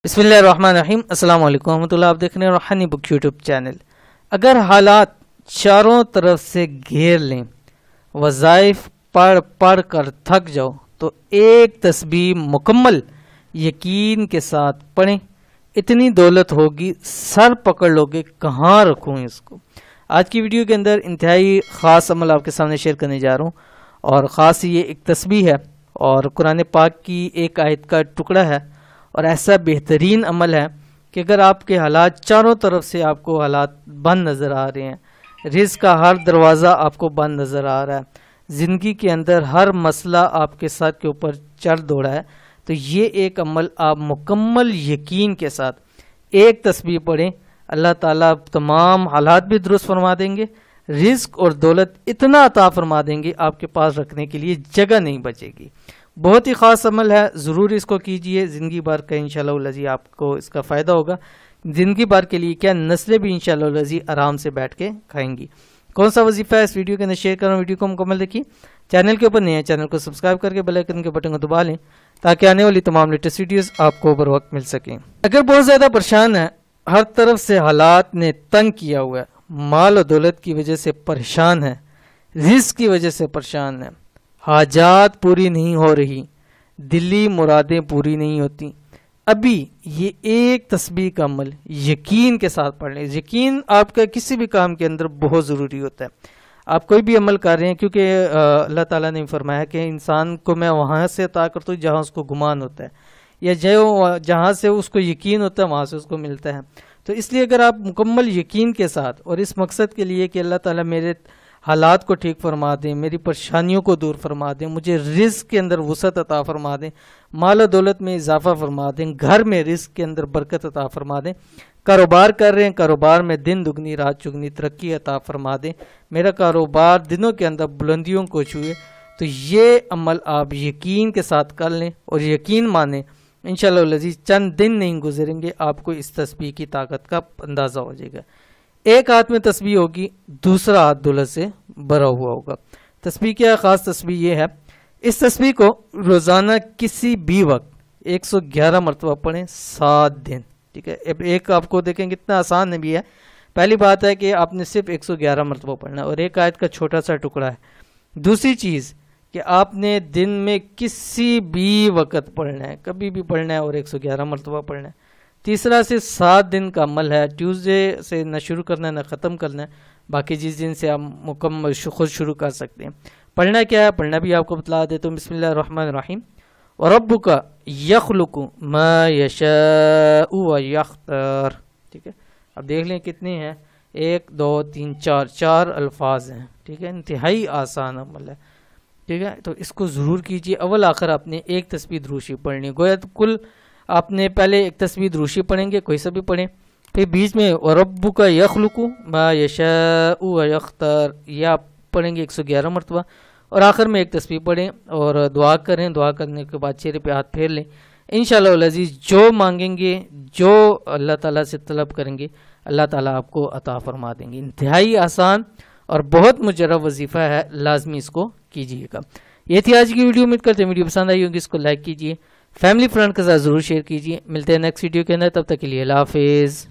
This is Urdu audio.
بسم اللہ الرحمن الرحیم۔ السلام علیکم ورحمۃ اللہ۔ آپ دیکھ رہے ہیں روحانی بک یوٹیوب چینل۔ اگر حالات چاروں طرف سے گھیر لیں، وظائف پڑھ پڑھ کر تھک جاؤ، تو ایک تسبیح مکمل یقین کے ساتھ پڑھیں۔ اتنی دولت ہوگی، سر پکڑ لو گے کہاں رکھوں اس کو۔ آج کی ویڈیو کے اندر انتہائی خاص عمل آپ کے سامنے شیئر کرنے جا رہا ہوں، اور خاص یہ ایک تسبیح ہے اور قرآن پاک کی ایک آیت کا ٹکڑا ہے، اور ایسا بہترین عمل ہے کہ اگر آپ کے حالات چاروں طرف سے آپ کو حالات بند نظر آ رہے ہیں، رزق کا ہر دروازہ آپ کو بند نظر آ رہا ہے، زندگی کے اندر ہر مسئلہ آپ کے ساتھ کے اوپر چڑھ دوڑا ہے، تو یہ ایک عمل آپ مکمل یقین کے ساتھ ایک تسبیح پڑھیں، اللہ تعالیٰ تمام حالات بھی درست فرما دیں گے، رزق اور دولت اتنا عطا فرما دیں گے آپ کے پاس رکھنے کے لیے جگہ نہیں بچے گی۔ بہت ہی خاص عمل ہے، ضرور اس کو کیجئے، زندگی بھر کا انشاءاللہ العزیز آپ کو اس کا فائدہ ہوگا۔ زندگی بھر کے لیے کیا، نسلیں بھی انشاءاللہ العزیز آرام سے بیٹھ کے کھائیں گی۔ کون سا وظیفہ ہے اس ویڈیو کے اندر شیئر کروں، ویڈیو کو مکمل دیکھیے۔ چینل کے اوپر نئے ہیں، چینل کو سبسکرائب کر کے بیل آئیکن کے بٹن کو دبا لیں تاکہ آنے والی تمام لیٹسٹ ویڈیوز آپ کو بر وقت مل سکیں۔ اگر بہت زیادہ پریشان ہے، ہر طرف سے حالات نے تنگ کیا ہوا ہے، مال و دولت کی وجہ سے پریشان ہے، رزق کی وجہ سے پریشان ہے، حاجات پوری نہیں ہو رہی، دلی مرادیں پوری نہیں ہوتی، ابھی یہ ایک تسبیح کا عمل یقین کے ساتھ پڑھ لیں۔ یقین آپ کا کسی بھی کام کے اندر بہت ضروری ہوتا ہے۔ آپ کوئی بھی عمل کر رہے ہیں، کیونکہ اللہ تعالیٰ نے فرمایا کہ انسان کو میں وہاں سے عطا کرتا ہوں جہاں اس کو گمان ہوتا ہے، یا جہاں سے اس کو یقین ہوتا ہے وہاں سے اس کو ملتا ہے۔ تو اس لیے اگر آپ مکمل یقین کے ساتھ، اور اس مقصد کے لیے کہ اللہ تعالیٰ میرے حالات کو ٹھیک فرما دیں، میری پریشانیوں کو دور فرما دیں، مجھے رزق کے اندر وسعت عطا فرما دیں، مال و دولت میں اضافہ فرما دیں، گھر میں رزق کے اندر برکت عطا فرما دیں، کاروبار کر رہے ہیں، کاروبار میں دن دگنی رات چگنی ترقی عطا فرما دیں، میرا کاروبار دنوں کے اندر بلندیوں کو چھوئے، تو یہ عمل آپ یقین کے ساتھ کر لیں اور یقین مانیں، انشاءاللہ العزیز چند دن نہیں گزریں گے آپ کو اس تسبیح کی طاقت کا اندازہ ہو جائے گا۔ ایک ہاتھ میں تسبیح ہوگی، دوسرا ہاتھ دولت سے بھرا ہوا ہوگا۔ تسبیح کیا خاص تسبیح یہ ہے، اس تسبیح کو روزانہ کسی بھی وقت 111 مرتبہ پڑھیں، 7 دن، ٹھیک ہے۔ ایک آپ کو دیکھیں کتنا آسان بھی ہے۔ پہلی بات ہے کہ آپ نے صرف 111 مرتبہ پڑھنا ہے، اور ایک آیت کا چھوٹا سا ٹکڑا ہے۔ دوسری چیز کہ آپ نے دن میں کسی بھی وقت پڑھنا ہے، کبھی بھی پڑھنا ہے، اور 111 مرتبہ پڑھنا ہے۔ تیسرا صرف 7 دن کا عمل ہے، ٹیوزڈے سے نہ شروع کرنا ہے نہ ختم کرنا ہے، باقی جس دن سے آپ مکمل خود شروع کر سکتے ہیں۔ پڑھنا کیا ہے، پڑھنا بھی آپ کو بتلا دیتا ہوں۔ بسم اللہ الرحمن الرحیم۔ وَرَبُّكَ يَخْلُقُ مَا يَشَاءُ وَيَخْتَارُ، ٹھیک ہے۔ اب دیکھ لیں کتنے ہیں، 1 2 3 4 الفاظ ہیں، ٹھیک ہے۔ انتہائی آسان عمل ہے، ٹھیک ہے۔ تو اس کو ضرور کیجیے۔ اول آخر آپ نے ایک تسبیح دروشی پڑھنی، گویا کل آپ نے پہلے ایک تسبیح دروشی پڑھیں گے، کوئی سا بھی پڑھیں، پھر بیچ میں وَرَبُّكَ يَخْلُقُ مَا يَشَاءُ وَيَخْتَارُ یہ آپ پڑھیں گے 111 مرتبہ، اور آخر میں ایک تسبیح پڑھیں اور دعا کریں۔ دعا کرنے کے بعد چہرے پہ ہاتھ پھیر لیں۔ انشاءاللہ العزیز جو مانگیں گے، جو اللہ تعالیٰ سے طلب کریں گے، اللہ تعالیٰ آپ کو عطا فرما دیں گے۔ انتہائی آسان اور بہت مجرب وظیفہ ہے، لازمی اس کو کیجیے گا۔ یہ تھی آج کی ویڈیو، امید کرتے ہیں ویڈیو پسند آئی ہوگی، اس کو لائک کیجیے، فیملی فرینڈ کے ساتھ ضرور شیئر کیجیے۔ ملتے ہیں نیکسٹ ویڈیو کے اندر، تب تک کے لیے اللہ حافظ۔